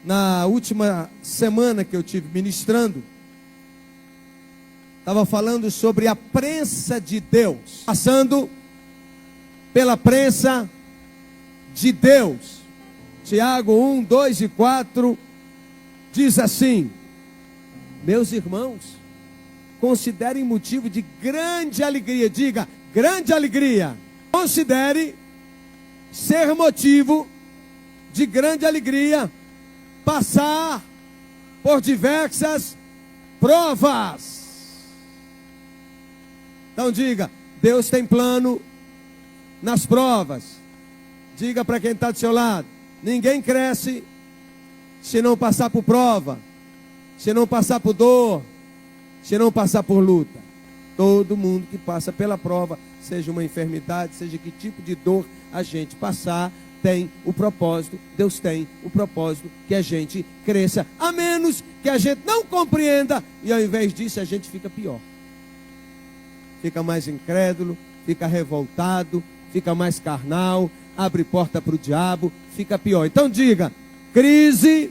Na última semana que eu tive ministrando, estava falando sobre a prensa de Deus, passando pela prensa de Deus. Tiago 1, 2 e 4 diz assim: meus irmãos, considerem motivo de grande alegria, diga, grande alegria. Considere ser motivo de grande alegria passar por diversas provas. Então diga, Deus tem plano nas provas. Diga para quem está do seu lado, ninguém cresce se não passar por prova, se não passar por dor, se não passar por luta. Todo mundo que passa pela prova, seja uma enfermidade, seja que tipo de dor a gente passar, tem o propósito, Deus tem o propósito que a gente cresça, a menos que a gente não compreenda, e ao invés disso a gente fica pior. Fica mais incrédulo, fica revoltado, fica mais carnal, abre porta para o diabo, fica pior. Então diga, crise,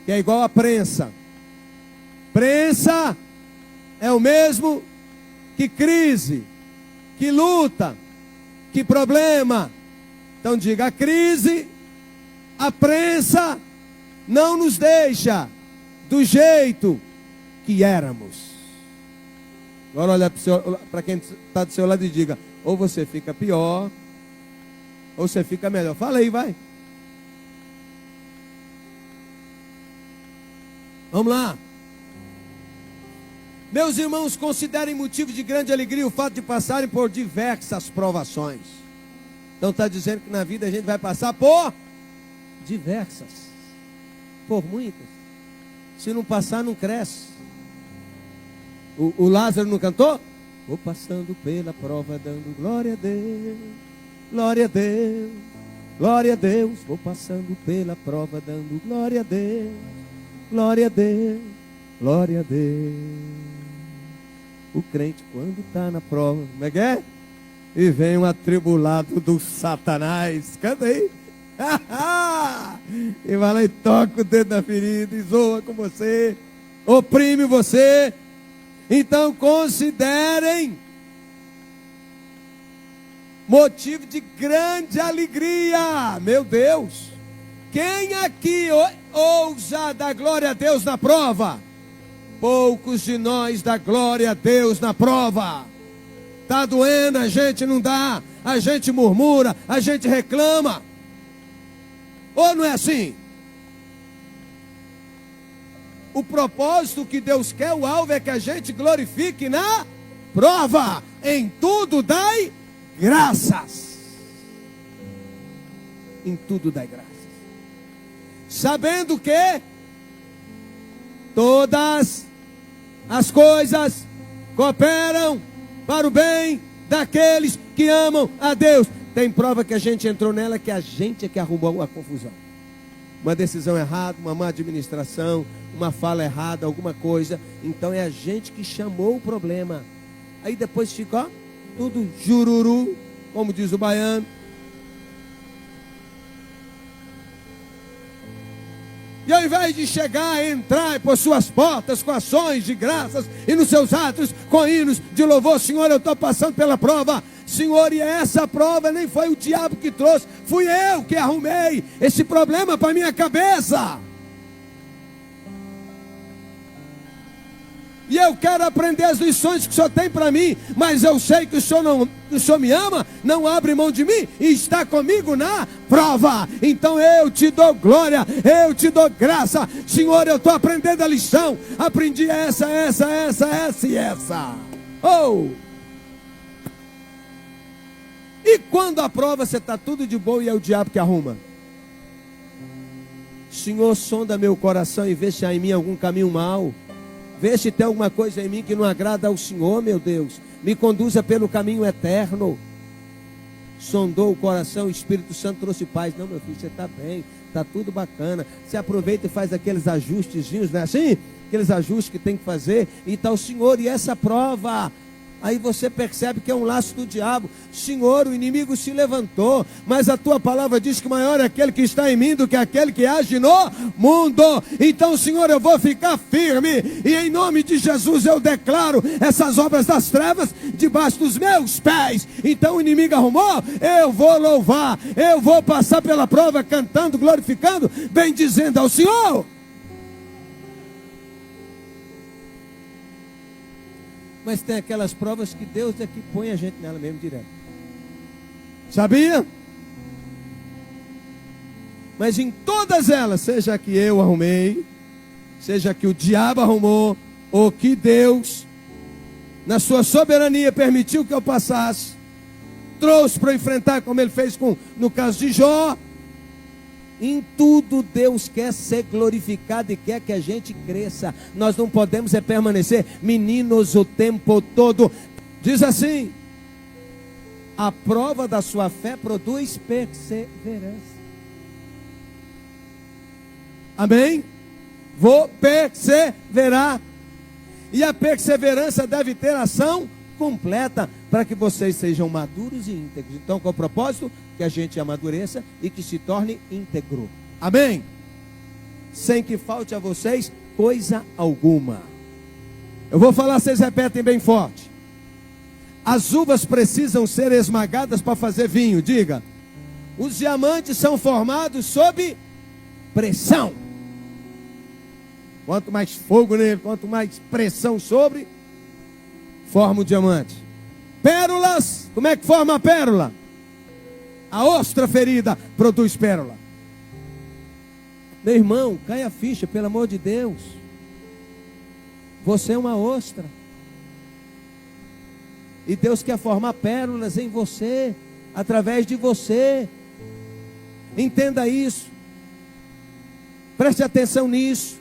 que é igual a prensa. Prensa é o mesmo que crise, que luta, que problema. Então diga, a crise, a prensa não nos deixa do jeito que éramos. Agora olha para quem está do seu lado e diga, ou você fica pior, ou você fica melhor. Fala aí, vai. Vamos lá. Meus irmãos, considerem motivo de grande alegria o fato de passarem por diversas provações. Então está dizendo que na vida a gente vai passar por diversas, por muitas. Se não passar, não cresce. O Lázaro não cantou? Vou passando pela prova dando glória a Deus, glória a Deus, glória a Deus. Vou passando pela prova dando glória a Deus, glória a Deus, glória a Deus. O crente quando está na prova, como é que é? E vem um atribulado do Satanás, canta aí. E vai lá e toca o dedo na ferida e zoa com você, oprime você. Então considerem motivo de grande alegria. Meu Deus, quem aqui ousa dar glória a Deus na prova? Poucos de nós dá glória a Deus na prova. Está doendo, a gente não dá, a gente murmura, a gente reclama. Ou não é assim? O propósito que Deus quer, o alvo é que a gente glorifique na prova. Em tudo dai graças. Em tudo dai graças. Sabendo que todas as coisas cooperam para o bem daqueles que amam a Deus. Tem prova que a gente entrou nela, que a gente é que arrumou a confusão. Uma decisão errada, uma má administração, uma fala errada, alguma coisa. Então é a gente que chamou o problema. Aí depois fica, ó, tudo jururu, como diz o baiano. E ao invés de chegar, entrar por suas portas com ações de graças e nos seus atos com hinos de louvor, Senhor, eu estou passando pela prova. Senhor, e essa prova nem foi o diabo que trouxe, fui eu que arrumei esse problema para minha cabeça. E eu quero aprender as lições que o Senhor tem para mim, mas eu sei que o Senhor me ama, não abre mão de mim e está comigo na prova. Então eu te dou glória, eu te dou graça. Senhor, eu estou aprendendo a lição, aprendi essa e essa. Oh! E quando a prova você está tudo de boa e é o diabo que arruma? Senhor, sonda meu coração e vê se há em mim algum caminho mau. Vê se tem alguma coisa em mim que não agrada ao Senhor, meu Deus. Me conduza pelo caminho eterno. Sondou o coração, o Espírito Santo trouxe paz. Não, meu filho, você está bem, está tudo bacana. Você aproveita e faz aqueles ajustezinhos, não é assim? Aqueles ajustes que tem que fazer. E está o Senhor, e essa prova Aí você percebe que é um laço do diabo. Senhor, o inimigo se levantou, mas a tua palavra diz que maior é aquele que está em mim do que aquele que age no mundo. Então, Senhor, eu vou ficar firme, e em nome de Jesus eu declaro essas obras das trevas debaixo dos meus pés. Então o inimigo arrumou, eu vou louvar, eu vou passar pela prova cantando, glorificando, bendizendo ao Senhor. Mas tem aquelas provas que Deus é que põe a gente nela mesmo direto. Sabia? Mas em todas elas, seja que eu arrumei, seja que o diabo arrumou, ou que Deus, na sua soberania, permitiu que eu passasse, trouxe para enfrentar, como ele fez no caso de Jó. Em tudo Deus quer ser glorificado e quer que a gente cresça. Nós não podemos permanecer meninos o tempo todo. Diz assim: a prova da sua fé produz perseverança. Amém? Vou perseverar. E a perseverança deve ter ação completa, para que vocês sejam maduros e íntegros. Então, qual é o propósito? Que a gente amadureça e que se torne íntegro. Amém? Sem que falte a vocês coisa alguma. Eu vou falar, vocês repetem bem forte. As uvas precisam ser esmagadas para fazer vinho. Diga: os diamantes são formados sob pressão. Quanto mais fogo nele, quanto mais pressão sobre, forma o diamante. Pérolas, como é que forma a pérola? A ostra ferida produz pérola. Meu irmão, cai a ficha, pelo amor de Deus. Você é uma ostra. E Deus quer formar pérolas em você, através de você. Entenda isso. Preste atenção nisso.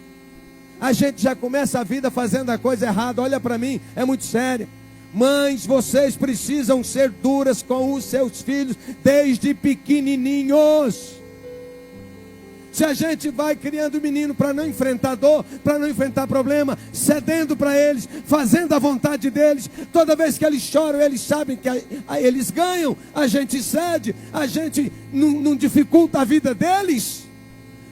A gente já começa a vida fazendo a coisa errada. Olha para mim, é muito sério. Mães, vocês precisam ser duras com os seus filhos desde pequenininhos. Se a gente vai criando o menino para não enfrentar dor, para não enfrentar problema, cedendo para eles, fazendo a vontade deles, toda vez que eles choram, eles sabem que eles ganham, a gente cede, a gente não dificulta a vida deles,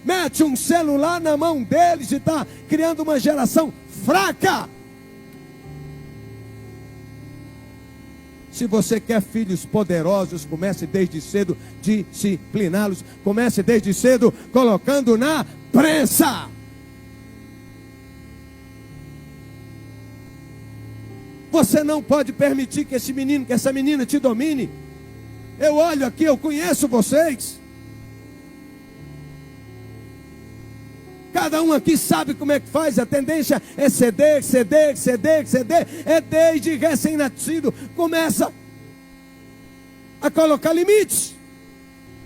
mete um celular na mão deles e está criando uma geração fraca. Se você quer filhos poderosos, comece desde cedo discipliná-los. Comece desde cedo colocando na prensa. Você não pode permitir que esse menino, que essa menina te domine. Eu olho aqui, eu conheço vocês. Cada um aqui sabe como é que faz. A tendência é ceder. É desde recém-nascido. Começa a colocar limites.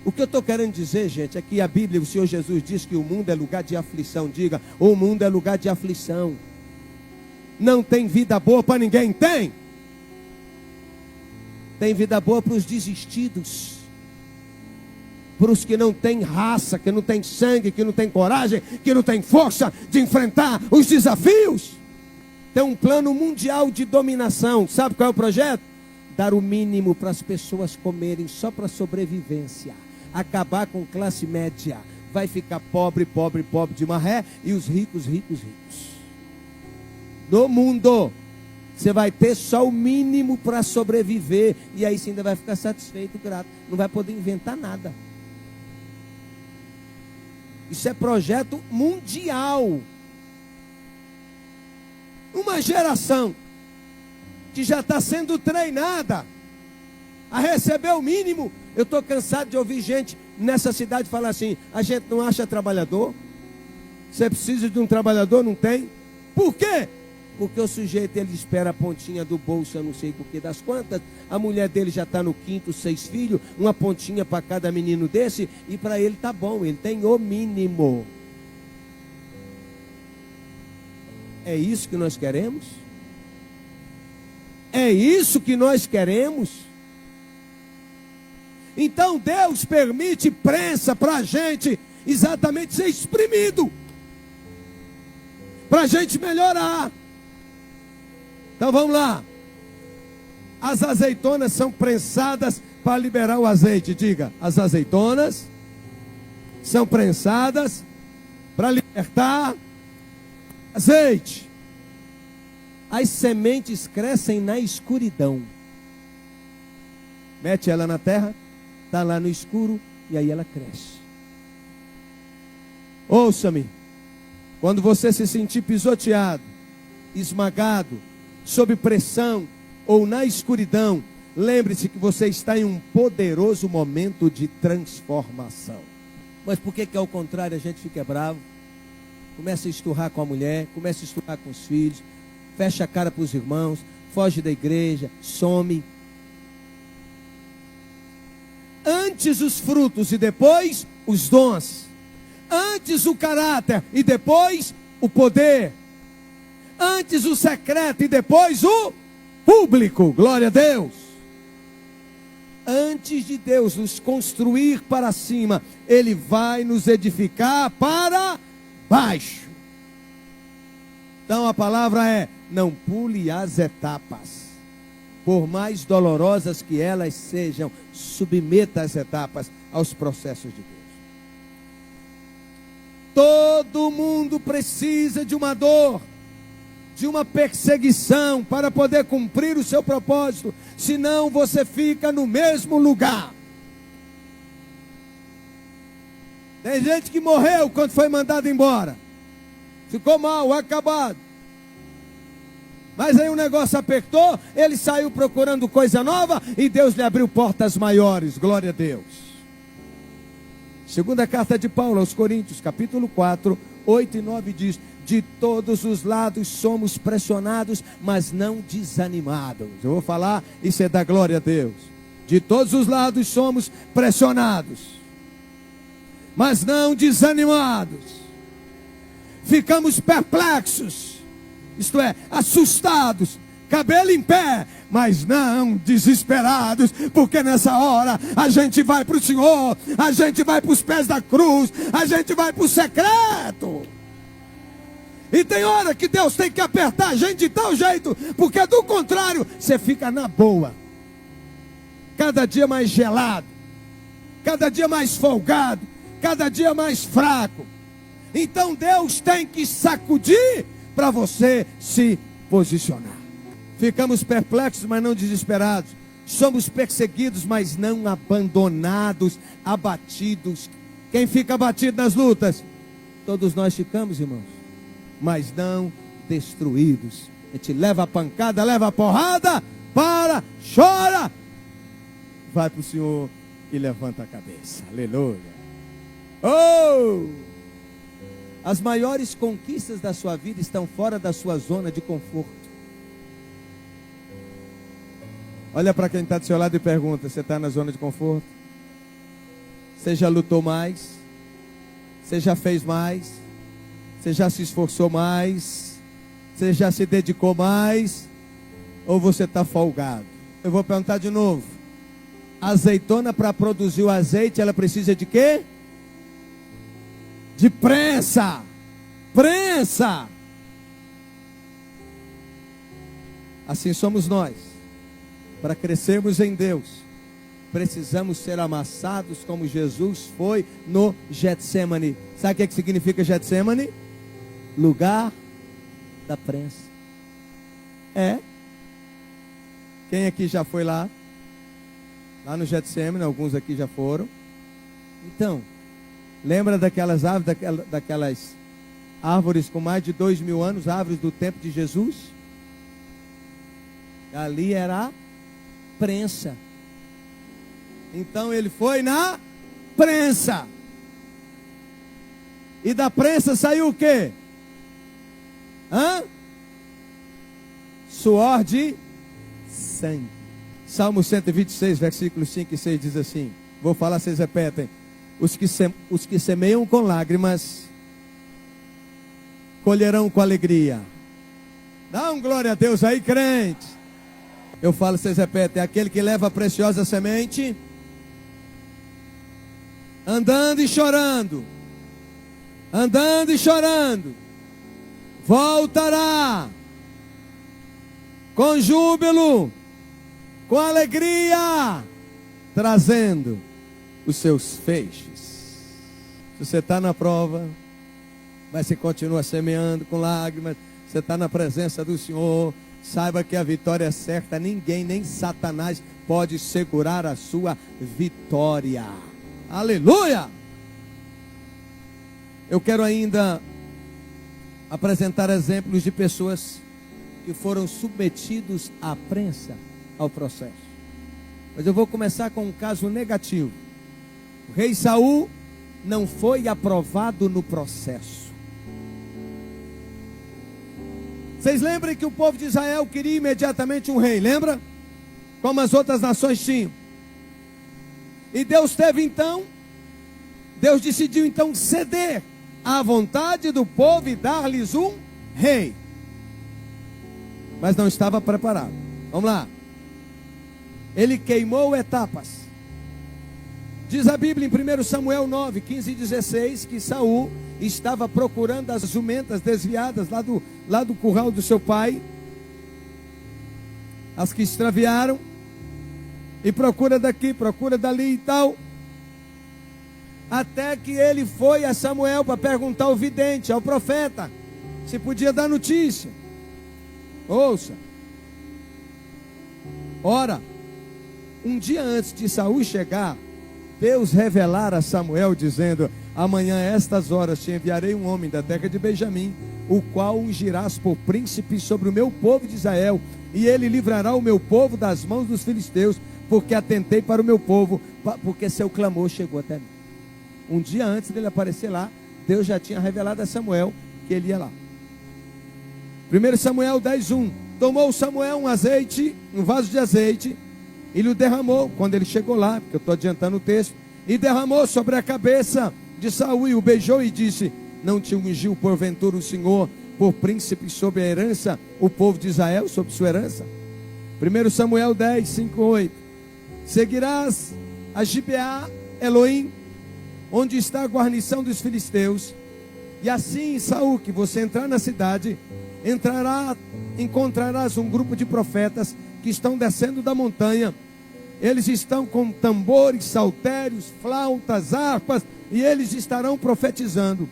O que eu estou querendo dizer, gente, é que a Bíblia, o Senhor Jesus diz que o mundo é lugar de aflição. Diga: o mundo é lugar de aflição. Não tem vida boa para ninguém. Tem vida boa para os desistidos, para os que não têm raça, que não têm sangue, que não têm coragem, que não têm força de enfrentar os desafios. Tem um plano mundial de dominação. Sabe qual é o projeto? Dar o mínimo para as pessoas comerem só para sobrevivência. Acabar com classe média. Vai ficar pobre de maré, e os ricos. No mundo, você vai ter só o mínimo para sobreviver. E aí você ainda vai ficar satisfeito, grato. Não vai poder inventar nada. Isso é projeto mundial. Uma geração que já está sendo treinada a receber o mínimo. Eu estou cansado de ouvir gente nessa cidade falar assim: a gente não acha trabalhador. Você precisa de um trabalhador, não tem. Por quê? Porque o sujeito, ele espera a pontinha do bolso, eu não sei por que das quantas. A mulher dele já está no 5º, 6 filhos, uma pontinha para cada menino desse, e para ele tá bom, ele tem o mínimo. É isso que nós queremos? É isso que nós queremos? Então Deus permite prensa para a gente exatamente ser exprimido, para a gente melhorar. Então vamos lá. As azeitonas são prensadas para liberar o azeite. Diga, as azeitonas são prensadas para libertar azeite. As sementes crescem na escuridão. Mete ela na terra, está lá no escuro, e aí ela cresce. Ouça-me, quando você se sentir pisoteado, esmagado, sob pressão ou na escuridão, lembre-se que você está em um poderoso momento de transformação. Mas por que ao contrário a gente fica bravo? Começa a esturrar com a mulher, começa a esturrar com os filhos, fecha a cara para os irmãos, foge da igreja, some. Antes os frutos e depois os dons. Antes o caráter e depois o poder. Antes o secreto e depois o público. Glória a Deus. Antes de Deus nos construir para cima, Ele vai nos edificar para baixo. Então a palavra é: não pule as etapas. Por mais dolorosas que elas sejam, submeta as etapas aos processos de Deus. Todo mundo precisa de uma dor, de uma perseguição para poder cumprir o seu propósito. Senão você fica no mesmo lugar. Tem gente que morreu quando foi mandado embora. Ficou mal, acabado. Mas aí o negócio apertou, ele saiu procurando coisa nova e Deus lhe abriu portas maiores. Glória a Deus. Segunda carta de Paulo aos Coríntios, capítulo 4, 8 e 9 diz: de todos os lados somos pressionados, mas não desanimados. Eu vou falar, isso é da glória a Deus. De todos os lados somos pressionados, mas não desanimados. Ficamos perplexos, isto é, assustados, cabelo em pé, mas não desesperados, porque nessa hora a gente vai para o Senhor, a gente vai para os pés da cruz, a gente vai para o secreto. E tem hora que Deus tem que apertar a gente de tal jeito, porque do contrário, você fica na boa. Cada dia mais gelado, cada dia mais folgado, cada dia mais fraco. Então Deus tem que sacudir para você se posicionar. Ficamos perplexos, mas não desesperados. Somos perseguidos, mas não abandonados, abatidos. Quem fica abatido nas lutas? Todos nós ficamos, irmãos, mas não destruídos. A gente leva a pancada, leva a porrada, chora, vai para o Senhor e levanta a cabeça. Aleluia. Oh! As maiores conquistas da sua vida estão fora da sua zona de conforto. Olha para quem está do seu lado e pergunta: você está na zona de conforto? Você já lutou mais? Você já fez mais? Você já se esforçou mais? Você já se dedicou mais? Ou você está folgado? Eu vou perguntar de novo. A azeitona, para produzir o azeite, ela precisa de quê? De prensa. Prensa. Assim somos nós. Para crescermos em Deus, precisamos ser amassados como Jesus foi no Getsemane. Sabe o que significa Getsemane? Lugar da prensa. É. Quem aqui já foi lá? Lá no Getsemane, alguns aqui já foram. Então, lembra daquelas árvores, daquelas árvores com mais de 2000 anos, árvores do tempo de Jesus? Ali era a prensa. Então ele foi na prensa. E da prensa saiu o quê? Suor de sangue. Salmo 126, versículos 5 e 6 diz assim. Vou falar, vocês repetem. Os que semeiam com lágrimas colherão com alegria. Dá um glória a Deus aí, crente. Eu falo, vocês repetem. Aquele que leva a preciosa semente, andando e chorando, voltará com júbilo, com alegria, trazendo os seus feixes. Se você está na prova, mas você continua semeando com lágrimas, você está na presença do Senhor, saiba que a vitória é certa. Ninguém, nem Satanás, pode segurar a sua vitória. Aleluia! Eu quero ainda apresentar exemplos de pessoas que foram submetidos à prensa, ao processo. Mas eu vou começar com um caso negativo. O rei Saul não foi aprovado no processo. Vocês lembram que o povo de Israel queria imediatamente um rei, lembra? Como as outras nações tinham. E Deus decidiu então ceder à vontade do povo e dar-lhes um rei. Mas não estava preparado. Vamos lá. Ele queimou etapas. Diz a Bíblia em 1 Samuel 9, 15 e 16, que Saul estava procurando as jumentas desviadas lá do curral do seu pai, as que extraviaram, e procura daqui, procura dali e tal, até que ele foi a Samuel para perguntar ao vidente, ao profeta, se podia dar notícia. Ouça. Ora, um dia antes de Saul chegar, Deus revelara a Samuel dizendo: amanhã a estas horas te enviarei um homem da terra de Benjamim, o qual ungirás por príncipe sobre o meu povo de Israel, e ele livrará o meu povo das mãos dos filisteus, porque atentei para o meu povo, porque seu clamor chegou até mim. Um dia antes dele aparecer lá, Deus já tinha revelado a Samuel que ele ia lá. 1 Samuel 10:1. Tomou Samuel um vaso de azeite, e lhe derramou, quando ele chegou lá, porque eu estou adiantando o texto, e derramou sobre a cabeça de Saul, e o beijou e disse: não te ungiu porventura o Senhor por príncipe sobre a herança, o povo de Israel sobre sua herança? 1 Samuel 10, 5, 8. Seguirás a Gibeá Elohim, onde está a guarnição dos filisteus, e assim, Saul, que você entrar na cidade, encontrarás um grupo de profetas que estão descendo da montanha. Eles estão com tambores, saltérios, flautas, harpas, e eles estarão profetizando.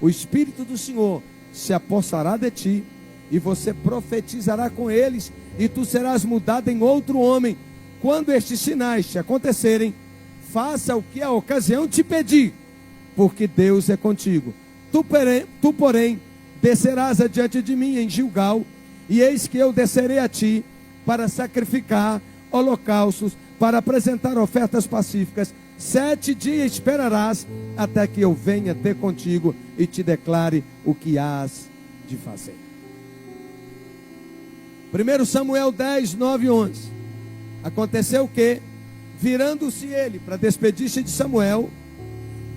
O Espírito do Senhor se apossará de ti, e você profetizará com eles, e tu serás mudado em outro homem. Quando estes sinais te acontecerem, faça o que a ocasião te pedir, porque Deus é contigo. Tu, porém, descerás adiante de mim em Gilgal, e eis que eu descerei a ti para sacrificar holocaustos, para apresentar ofertas pacíficas. 7 dias esperarás até que eu venha ter contigo e te declare o que hás de fazer. 1 Samuel 10, 9 e 11. Aconteceu o que, virando-se ele para despedir-se de Samuel,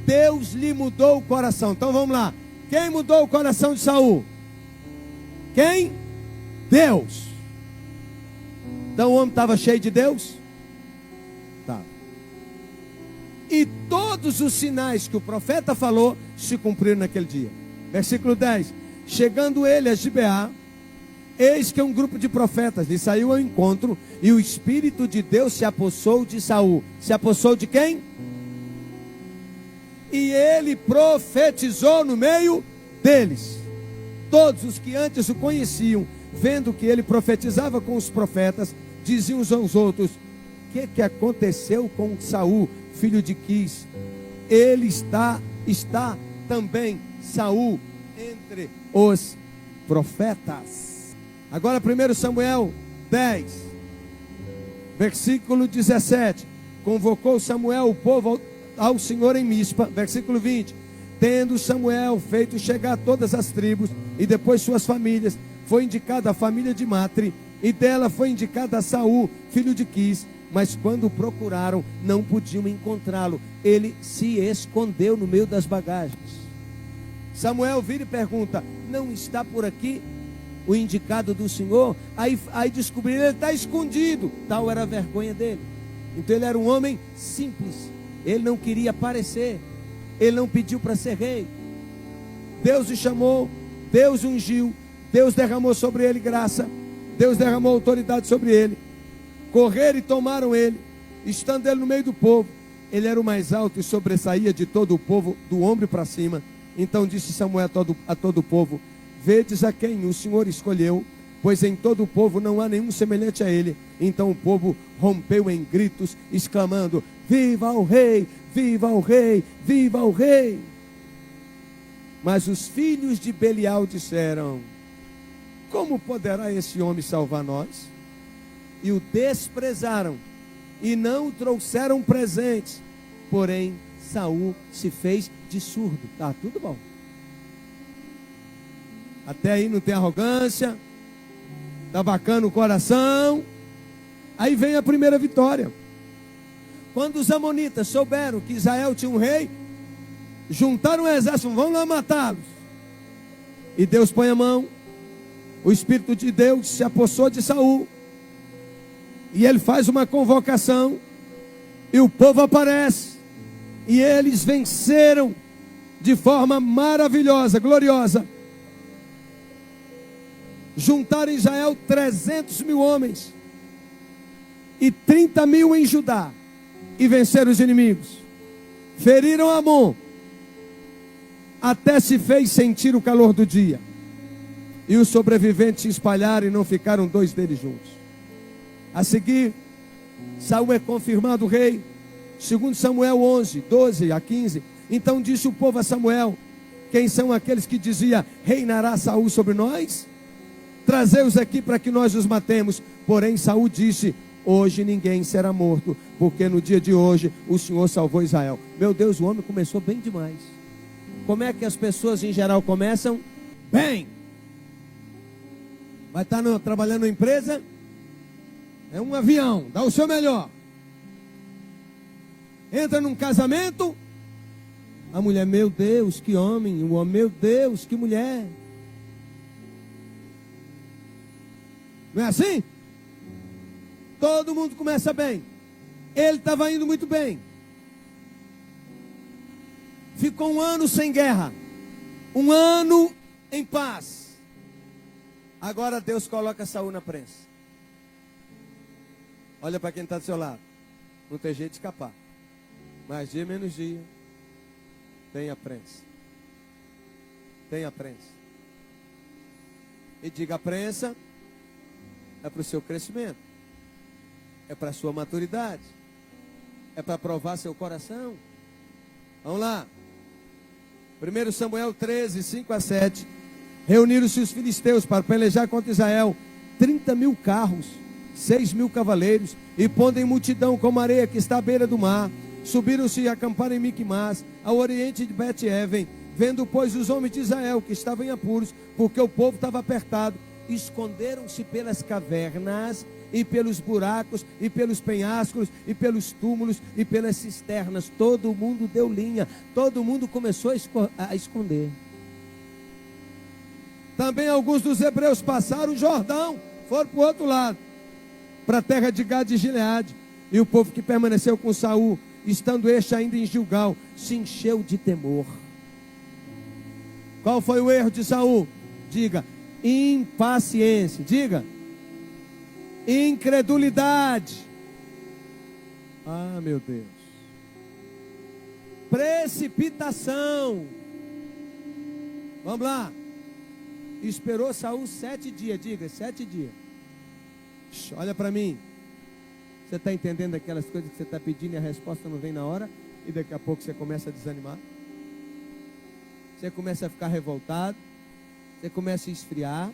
Deus lhe mudou o coração. Então vamos lá. Quem mudou o coração de Saul? Quem? Deus. Então o homem estava cheio de Deus? Tá. E todos os sinais que o profeta falou se cumpriram naquele dia. Versículo 10. Chegando ele a Gibeá, eis que um grupo de profetas lhe saiu ao encontro, e o Espírito de Deus se apossou de Saul. Se apossou de quem? E ele profetizou no meio deles. Todos os que antes o conheciam, vendo que ele profetizava com os profetas, diziam uns aos outros: o que aconteceu com Saul, filho de Quis? Ele está também, Saul, entre os profetas. Agora 1 Samuel 10, versículo 17. Convocou Samuel o povo ao Senhor em Mispa. Versículo 20. Tendo Samuel feito chegar todas as tribos e depois suas famílias, foi indicada a família de Matre, e dela foi indicada Saul, filho de Quis. Mas quando o procuraram, não podiam encontrá-lo. Ele se escondeu no meio das bagagens. Samuel vira e pergunta: não está por aqui o indicado do Senhor? Aí descobriram: ele está escondido. Tal era a vergonha dele. Então ele era um homem simples. Ele não queria aparecer. Ele não pediu para ser rei. Deus o chamou, Deus o ungiu, Deus derramou sobre ele graça, Deus derramou autoridade sobre ele. correram e tomaram ele, estando ele no meio do povo. Ele era o mais alto e sobressaía de todo o povo, do ombro para cima. Então disse Samuel a todo o povo: vedes a quem o Senhor escolheu, pois em todo o povo não há nenhum semelhante a ele. Então o povo rompeu em gritos, exclamando: viva o rei, viva o rei, viva o rei. Mas os filhos de Belial disseram: como poderá esse homem salvar nós? E o desprezaram e não o trouxeram presentes. Porém Saul se fez de surdo. Tá tudo bom. Até aí não tem arrogância, tá bacana o coração. Aí vem a primeira vitória. Quando os amonitas souberam que Israel tinha um rei, juntaram um exército: vão lá matá-los. E Deus põe a mão. O Espírito de Deus se apossou de Saul. E ele faz uma convocação. E o povo aparece. E eles venceram de forma maravilhosa, gloriosa. Juntaram em Israel 300 mil homens. E 30 mil em Judá. E venceram os inimigos. Feriram Amon. Até se fez sentir o calor do dia. E os sobreviventes se espalharam e não ficaram 2 deles juntos. A seguir, Saul é confirmado rei. Segundo Samuel 11, 12 a 15. Então disse o povo a Samuel: quem são aqueles que dizia: reinará Saul sobre nós? Trazei-os aqui para que nós os matemos. Porém Saul disse: hoje ninguém será morto, porque no dia de hoje o Senhor salvou Israel. Meu Deus, o homem começou bem demais. Como é que as pessoas em geral começam? Bem. Vai estar trabalhando na empresa? É um avião, dá o seu melhor. Entra num casamento, a mulher: meu Deus, que homem. O homem: meu Deus, que mulher. Não é assim? Todo mundo começa bem. Ele estava indo muito bem. Ficou 1 ano sem guerra, 1 ano em paz. Agora Deus coloca Saul na prensa. Olha para quem está do seu lado. Não tem jeito de escapar. Mais dia menos dia, tem a prensa. Tem a prensa. E diga: a prensa é para o seu crescimento. É para a sua maturidade. É para provar seu coração. Vamos lá. 1 Samuel 13, 5 a 7. Reuniram-se os filisteus para pelejar contra Israel. 30 mil carros, 6 mil cavaleiros, e pondo em multidão como areia que está à beira do mar. Subiram-se e acamparam em Miquimás, ao oriente de Bet-Even. Vendo, pois, os homens de Israel que estavam em apuros, porque o povo estava apertado, esconderam-se pelas cavernas, e pelos buracos, e pelos penhascos, e pelos túmulos, e pelas cisternas. Todo mundo deu linha, todo mundo começou a esconder. Também alguns dos hebreus passaram o Jordão, foram para o outro lado, para a terra de Gade e Gileade. E o povo que permaneceu com Saul, estando este ainda em Gilgal, se encheu de temor. Qual foi o erro de Saul? Diga: impaciência. Diga: incredulidade. Ah, meu Deus. Precipitação. Vamos lá. Esperou Saul 7 dias. Diga: 7 dias. Olha para mim. Você está entendendo aquelas coisas que você está pedindo e a resposta não vem na hora? E daqui a pouco você começa a desanimar. Você começa a ficar revoltado. Você começa a esfriar.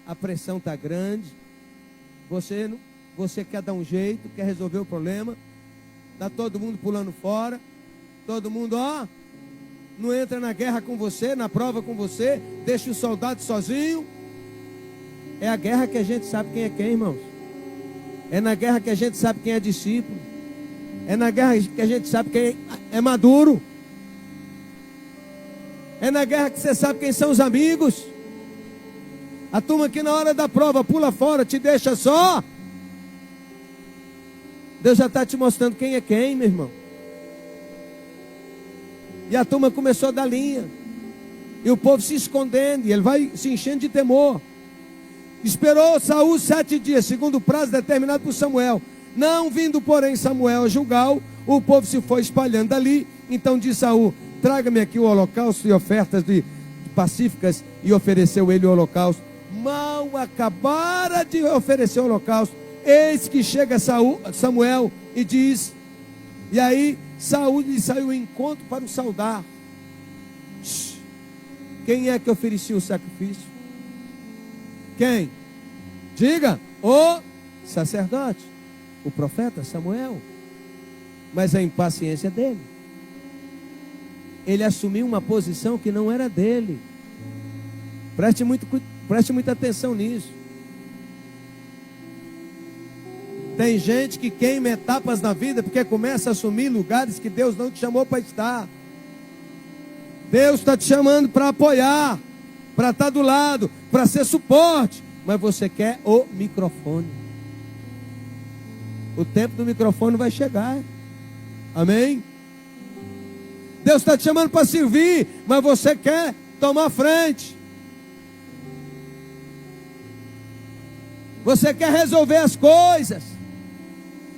A pressão está grande. Você quer dar um jeito, quer resolver o problema. Está todo mundo pulando fora. Todo mundo, não entra na guerra com você, na prova com você. Deixa o soldado sozinho. É a guerra que a gente sabe quem é quem, irmãos. É na guerra que a gente sabe quem é discípulo. É na guerra que a gente sabe quem é maduro. É na guerra que você sabe quem são os amigos. A turma que na hora da prova pula fora, te deixa só. Deus já está te mostrando quem é quem, meu irmão. E a turma começou a dar linha. E o povo se escondendo. E ele vai se enchendo de temor. Esperou Saul 7 dias, segundo o prazo determinado por Samuel. Não vindo, porém, Samuel a Gilgal, o povo se foi espalhando ali. Então disse Saul: traga-me aqui o holocausto e ofertas pacíficas. E ofereceu ele o holocausto. Mal acabara de oferecer o holocausto, eis que chega Samuel e diz, e aí Saul lhe saiu ao encontro para o saudar. Quem é que oferecia o sacrifício? Quem? Diga, o sacerdote, o profeta Samuel. Mas a impaciência dele, ele assumiu uma posição que não era dele. Preste muita atenção nisso. Tem gente que queima etapas na vida porque começa a assumir lugares que Deus não te chamou para estar. Deus está te chamando para apoiar, para estar do lado, para ser suporte, mas você quer o microfone. O tempo do microfone vai chegar. Amém? Deus está te chamando para servir, mas você quer tomar frente. Você quer resolver as coisas.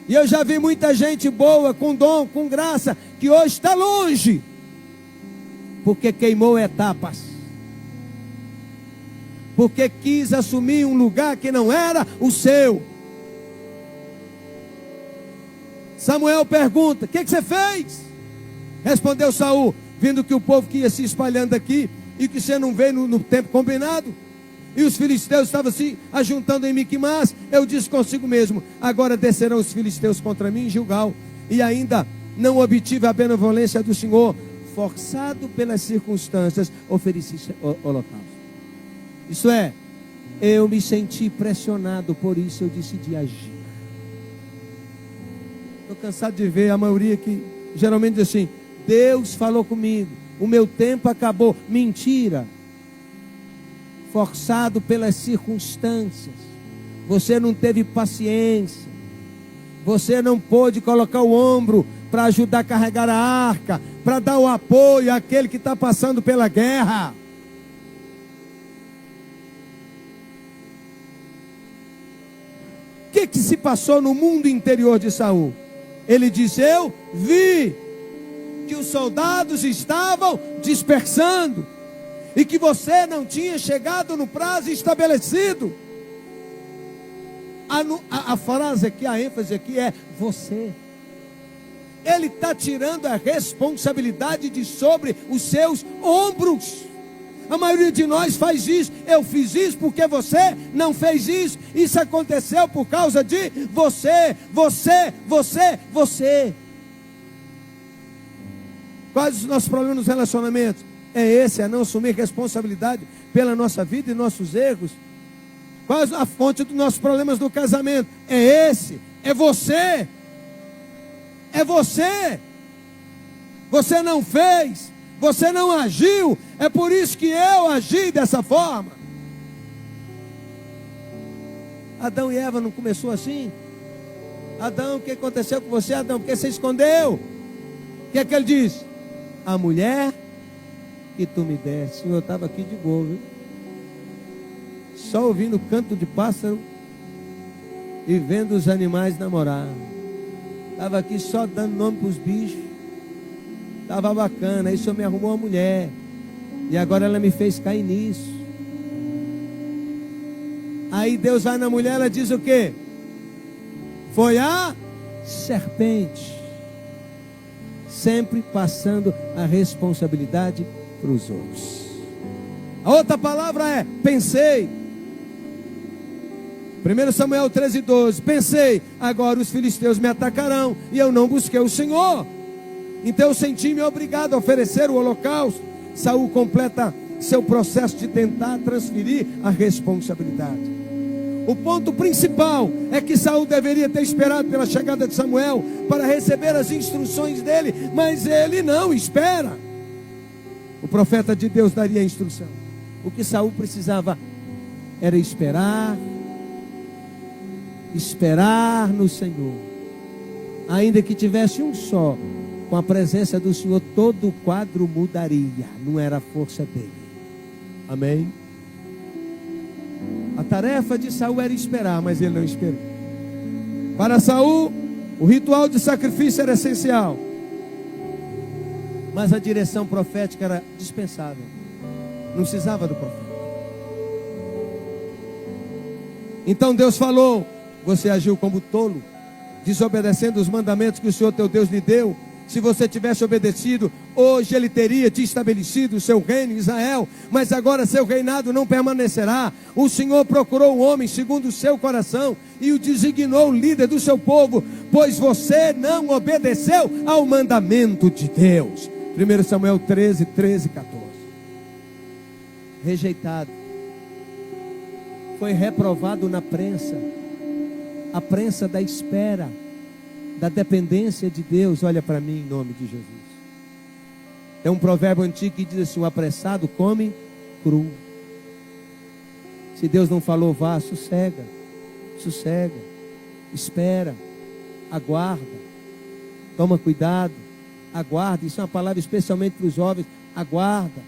E eu já vi muita gente boa, com dom, com graça, que hoje está longe, porque queimou etapas, porque quis assumir um lugar que não era o seu. Samuel pergunta: o que você fez? Respondeu Saul: vindo que o povo que ia se espalhando aqui, e que você não veio no tempo combinado, e os filisteus estavam se ajuntando em Miquimás, eu disse consigo mesmo: agora descerão os filisteus contra mim em Gilgal, e ainda não obtive a benevolência do Senhor, forçado pelas circunstâncias, ofereci holocausto. Isso é, eu me senti pressionado, por isso eu decidi agir. Estou cansado de ver a maioria que geralmente diz assim: Deus falou comigo, o meu tempo acabou. Mentira. Forçado pelas circunstâncias, você não teve paciência, você não pôde colocar o ombro para ajudar a carregar a arca, para dar o apoio àquele que está passando pela guerra. O que se passou no mundo interior de Saul? Ele disse: eu vi que os soldados estavam dispersando, e que você não tinha chegado no prazo estabelecido. A frase aqui, a ênfase aqui é você. Ele está tirando a responsabilidade de sobre os seus ombros. A maioria de nós faz isso. Eu fiz isso porque você não fez isso. Isso aconteceu por causa de você. Quais os nossos problemas nos relacionamentos? É esse, é não assumir responsabilidade pela nossa vida e nossos erros. Qual a fonte dos nossos problemas no casamento? É esse, é você. É você. Você não fez, você não agiu, é por isso que eu agi dessa forma. Adão e Eva não começou assim? Adão, o que aconteceu com você, Adão? Porque você escondeu? O que é que ele diz? A mulher que tu me deste. Eu estava aqui de boa, viu? Só ouvindo o canto de pássaro e vendo os animais namorar. Estava aqui só dando nome para os bichos. Estava bacana. Aí o Senhor me arrumou uma mulher, e agora ela me fez cair nisso. Aí Deus vai na mulher, ela diz o quê? Foi a serpente. Sempre passando a responsabilidade para os outros. A outra palavra é pensei. 1 Samuel 13:12. Pensei, agora os filisteus me atacarão, e eu não busquei o Senhor. Então eu senti-me obrigado a oferecer o holocausto. Saul completa seu processo de tentar transferir a responsabilidade. O ponto principal é que Saul deveria ter esperado pela chegada de Samuel para receber as instruções dele, mas ele não espera. O profeta de Deus daria a instrução. O que Saul precisava era esperar no Senhor. Ainda que tivesse um só, com a presença do Senhor, todo o quadro mudaria. Não era a força dele. Amém? A tarefa de Saul era esperar, mas ele não esperou. Para Saul, o ritual de sacrifício era essencial, mas a direção profética era dispensável. Não precisava do profeta. Então Deus falou: você agiu como tolo, desobedecendo os mandamentos que o Senhor teu Deus lhe deu. Se você tivesse obedecido, hoje Ele teria te estabelecido o seu reino em Israel, mas agora seu reinado não permanecerá. O Senhor procurou um homem segundo o seu coração e o designou líder do seu povo, pois você não obedeceu ao mandamento de Deus. 1 Samuel 13, 13, 14. Rejeitado, foi reprovado na prensa, a prensa da espera, da dependência de Deus. Olha para mim em nome de Jesus. É um provérbio antigo que diz assim: o apressado come cru. Se Deus não falou, vá, sossega, espera, aguarda, toma cuidado, aguarda. Isso é uma palavra especialmente para os jovens. Aguarda,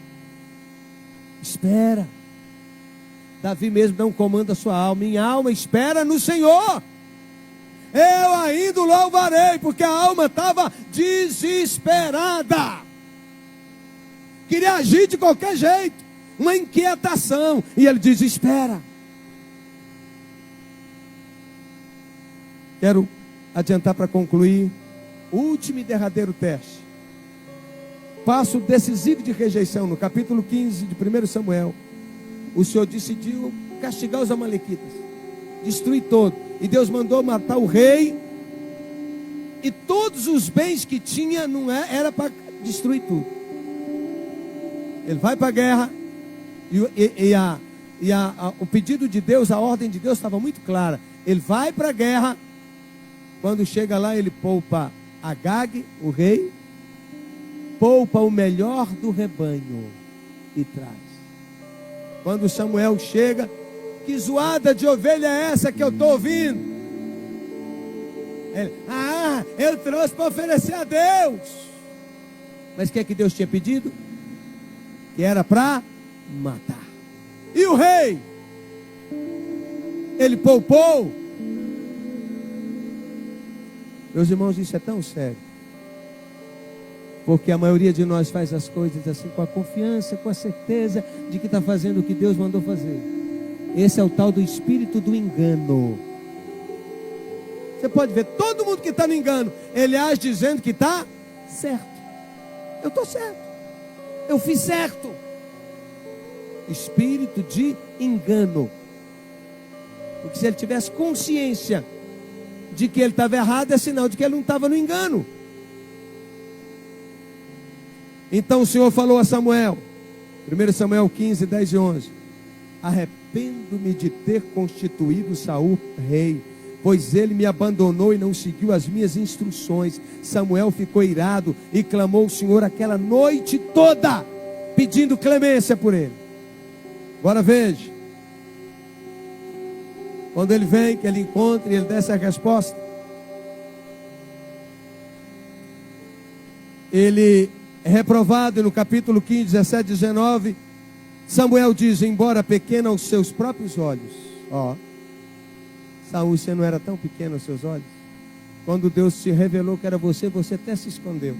espera. Davi mesmo dá um comando à sua alma: minha alma espera no Senhor, eu ainda o louvarei, porque a alma estava desesperada, queria agir de qualquer jeito, uma inquietação, e ele diz: espera. Quero adiantar para concluir o último e derradeiro teste, passo decisivo de rejeição. No capítulo 15 de 1 Samuel, o Senhor decidiu castigar os amalequitas, destruir todo. E Deus mandou matar o rei, e todos os bens que tinha, não era para destruir tudo. Ele vai para a guerra, o pedido de Deus, a ordem de Deus estava muito clara. Ele vai para a guerra. Quando chega lá, ele poupa Agag, o rei, poupa o melhor do rebanho e traz. Quando Samuel chega: que zoada de ovelha é essa que eu estou ouvindo? Ele: eu trouxe para oferecer a Deus. Mas o que é que Deus tinha pedido? Que era para matar. E o rei? Ele poupou. Meus irmãos, isso é tão sério, porque a maioria de nós faz as coisas assim, com a confiança, com a certeza de que está fazendo o que Deus mandou fazer. Esse é o tal do espírito do engano. Você pode ver, todo mundo que está no engano, ele age dizendo que está certo. Eu estou certo, eu fiz certo. Espírito de engano. Porque se ele tivesse consciência de que ele estava errado, é sinal de que ele não estava no engano. Então o Senhor falou a Samuel, 1 Samuel 15, 10 e 11: arrependo-me de ter constituído Saul rei, pois ele me abandonou e não seguiu as minhas instruções. Samuel ficou irado e clamou ao Senhor aquela noite toda, pedindo clemência por ele. Agora veja, quando ele vem, que ele encontra e ele dá essa resposta, ele é reprovado. E no capítulo 15, 17, 19, Samuel diz: embora pequeno aos seus próprios olhos. Saul, você não era tão pequeno aos seus olhos? Quando Deus te revelou que era você, você até se escondeu.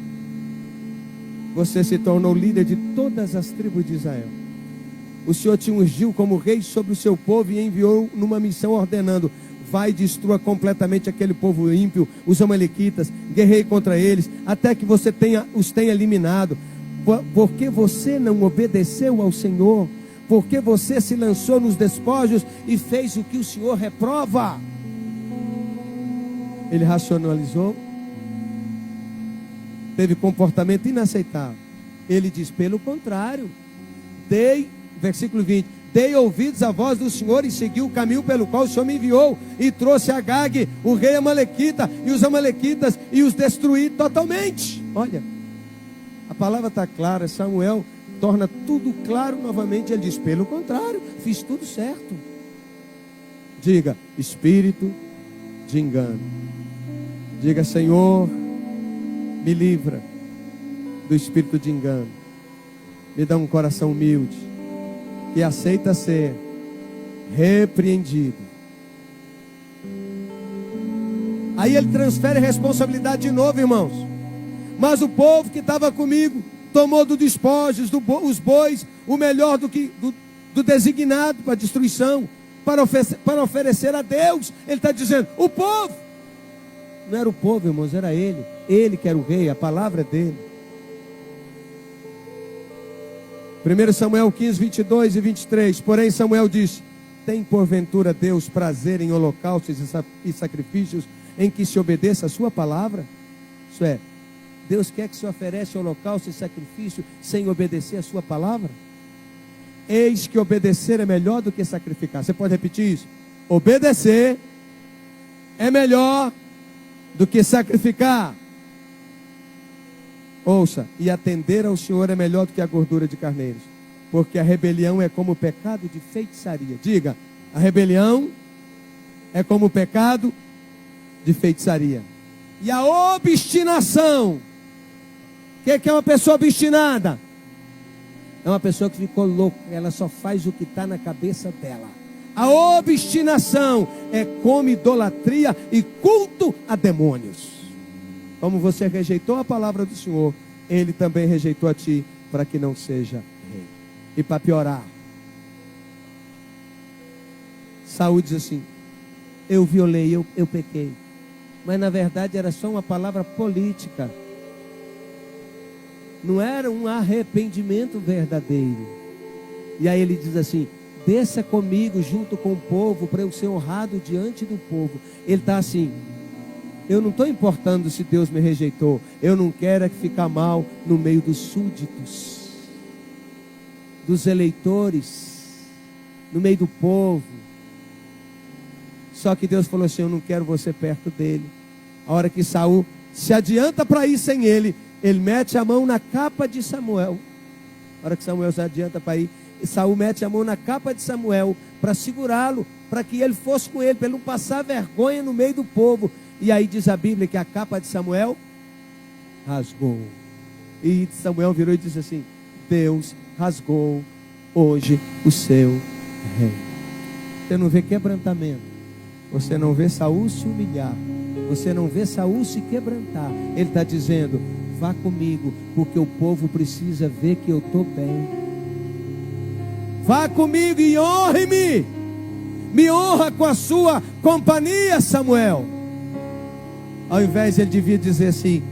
Você se tornou líder de todas as tribos de Israel. O Senhor te ungiu como rei sobre o seu povo e enviou numa missão ordenando: vai e destrua completamente aquele povo ímpio, os amalequitas, guerreie contra eles, até que você os tenha eliminado. Porque você não obedeceu ao Senhor, porque você se lançou nos despojos e fez o que o Senhor reprova. Ele racionalizou, teve comportamento inaceitável. Ele diz: pelo contrário, versículo 20: dei ouvidos à voz do Senhor e segui o caminho pelo qual o Senhor me enviou, e trouxe Agag, o rei amalequita, e os amalequitas, e os destruí totalmente. Olha, a palavra está clara. Samuel torna tudo claro novamente. Ele diz: pelo contrário, fiz tudo certo. Diga: espírito de engano. Diga: Senhor, me livra do espírito de engano. Me dá um coração humilde, que aceita ser repreendido. Aí ele transfere a responsabilidade de novo, irmãos. Mas o povo que estava comigo tomou do despojos, os bois, o melhor do designado para destruição, para oferecer a Deus. Ele está dizendo, o povo. Não era o povo, irmãos, era ele. Ele que era o rei, a palavra é dele. 1 Samuel 15, 22 e 23. Porém Samuel disse, tem porventura Deus prazer em holocaustos e sacrifícios em que se obedeça a sua palavra? Isso é, Deus quer que se ofereça holocausto e sacrifício sem obedecer a sua palavra? Eis que obedecer é melhor do que sacrificar. Você pode repetir isso? Obedecer é melhor do que sacrificar. Ouça, e atender ao Senhor é melhor do que a gordura de carneiros, porque a rebelião é como o pecado de feitiçaria. Diga, a rebelião é como o pecado de feitiçaria. E a obstinação, o que é uma pessoa obstinada? É uma pessoa que ficou louca, ela só faz o que está na cabeça dela. A obstinação é como idolatria e culto a demônios. Como você rejeitou a palavra do Senhor, Ele também rejeitou a ti, para que não seja rei. E para piorar, Saul diz assim, eu violei, eu pequei. Mas na verdade era só uma palavra política. Não era um arrependimento verdadeiro. E aí ele diz assim, desça comigo junto com o povo, para eu ser honrado diante do povo. Ele está assim, eu não estou importando se Deus me rejeitou. Eu não quero é ficar mal no meio dos súditos, dos eleitores, no meio do povo. Só que Deus falou assim, eu não quero você perto dele. A hora que Saul se adianta para ir sem ele, ele mete a mão na capa de Samuel. A hora que Samuel se adianta para ir, Saul mete a mão na capa de Samuel para segurá-lo, para que ele fosse com ele, para ele não passar vergonha no meio do povo. E aí diz a Bíblia que a capa de Samuel rasgou. E Samuel virou e disse assim, Deus rasgou hoje o seu rei. Você não vê quebrantamento, você não vê Saul se humilhar, você não vê Saul se quebrantar. Ele está dizendo, vá comigo, porque o povo precisa ver que eu estou bem. Vá comigo e honre-me. Me honra com a sua companhia, Samuel. Ao invés, ele devia dizer assim,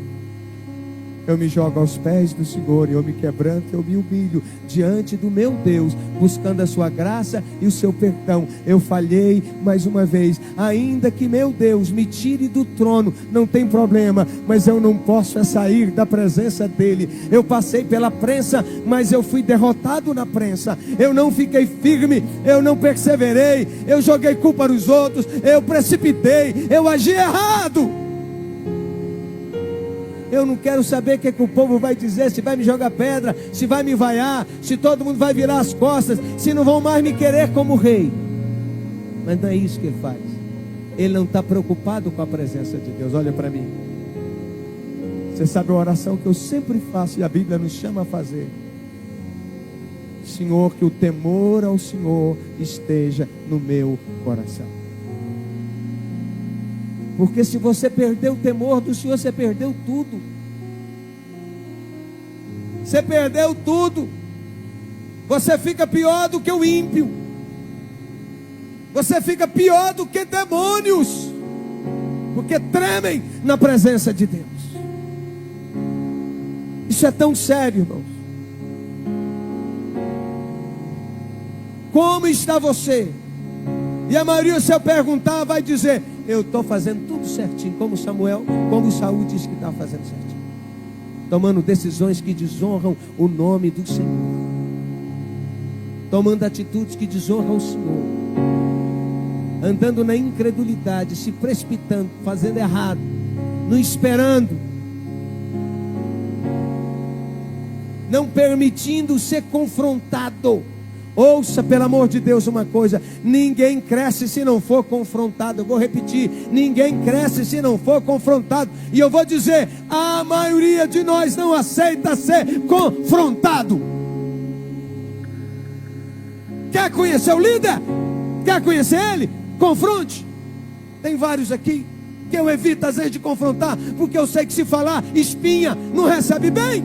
eu me jogo aos pés do Senhor, eu me quebranto, eu me humilho diante do meu Deus, buscando a sua graça e o seu perdão. Eu falhei mais uma vez, ainda que meu Deus me tire do trono, não tem problema, mas eu não posso sair da presença dele. Eu passei pela prensa, mas eu fui derrotado na prensa. Eu não fiquei firme, eu não perseverei, eu joguei culpa nos outros, eu precipitei, eu agi errado. Eu não quero saber o que o povo vai dizer, se vai me jogar pedra, se vai me vaiar, se todo mundo vai virar as costas, se não vão mais me querer como rei. Mas não é isso que ele faz. Ele não está preocupado com a presença de Deus. Olha para mim. Você sabe a oração que eu sempre faço e a Bíblia nos chama a fazer. Senhor, que o temor ao Senhor esteja no meu coração. Porque se você perder o temor do Senhor, você perdeu tudo. Você perdeu tudo. Você fica pior do que o ímpio. Você fica pior do que demônios. Porque tremem na presença de Deus. Isso é tão sério, irmãos. Como está você? E a maioria, se eu perguntar, vai dizer, eu estou fazendo tudo certinho, como Saul disse que estava fazendo certinho. Tomando decisões que desonram o nome do Senhor. Tomando atitudes que desonram o Senhor. Andando na incredulidade, se precipitando, fazendo errado, não esperando. Não permitindo ser confrontado. Ouça, pelo amor de Deus, uma coisa: ninguém cresce se não for confrontado. Eu vou repetir: ninguém cresce se não for confrontado. E eu vou dizer: a maioria de nós não aceita ser confrontado. Quer conhecer o líder? Quer conhecer Ele? Confronte. Tem vários aqui que eu evito às vezes de confrontar, porque eu sei que se falar espinha, não recebe bem.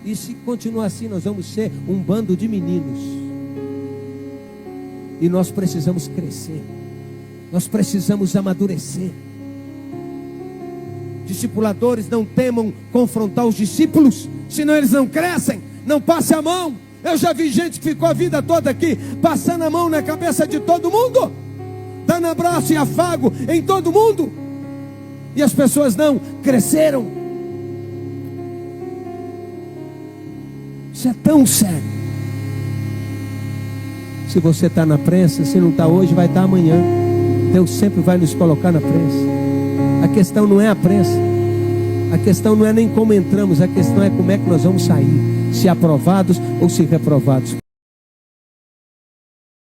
E se continuar assim, nós vamos ser um bando de meninos. E nós precisamos crescer. Nós precisamos amadurecer. Discipuladores, não temam confrontar os discípulos, senão eles não crescem. Não passe a mão. Eu já vi gente que ficou a vida toda aqui passando a mão na cabeça de todo mundo, dando abraço e afago em todo mundo, e as pessoas não cresceram. Isso é tão sério. Se você está na prensa, se não está hoje, vai estar amanhã. Deus sempre vai nos colocar na prensa. A questão não é a prensa, a questão não é nem como entramos, a questão é como é que nós vamos sair, se aprovados ou se reprovados.